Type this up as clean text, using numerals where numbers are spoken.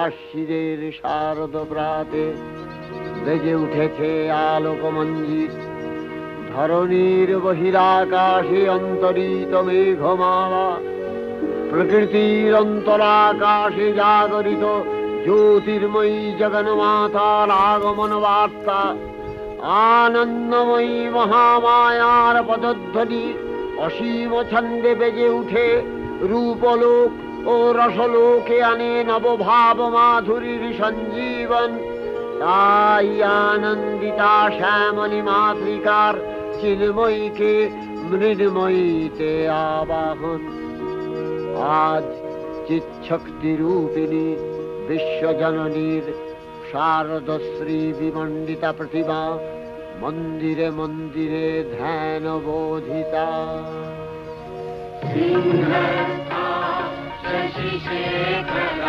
আশ্বিনের শারদ প্রাতে বেজে উঠেছে আলোকমঞ্জিত। ধরণীর বহিরাকাশে অন্তরিত মেঘমালা, প্রকৃতির অন্তরাকাশে জাগরিত জ্যোতির্ময়ী জগন্মাতার আগমন বার্তা। আনন্দময়ী মহামায়ার পদধ্বনি অসীম ছন্দে বেজে উঠে রূপলোক ও রসলোকে আনে নবভাব মাধুরীর সঞ্জীবন। তাই আনন্দিতা শ্যামলী মাতৃকার চিন্ময়ীকে মৃন্ময়ীতে আবাহন। আজ চিৎশক্তি রূপিণী বিশ্বজননীর শারদশ্রী বিমণ্ডিতা প্রতিমা মন্দিরে মন্দিরে ধ্যান বোধিতা। সিংহস্থা শশিশেখর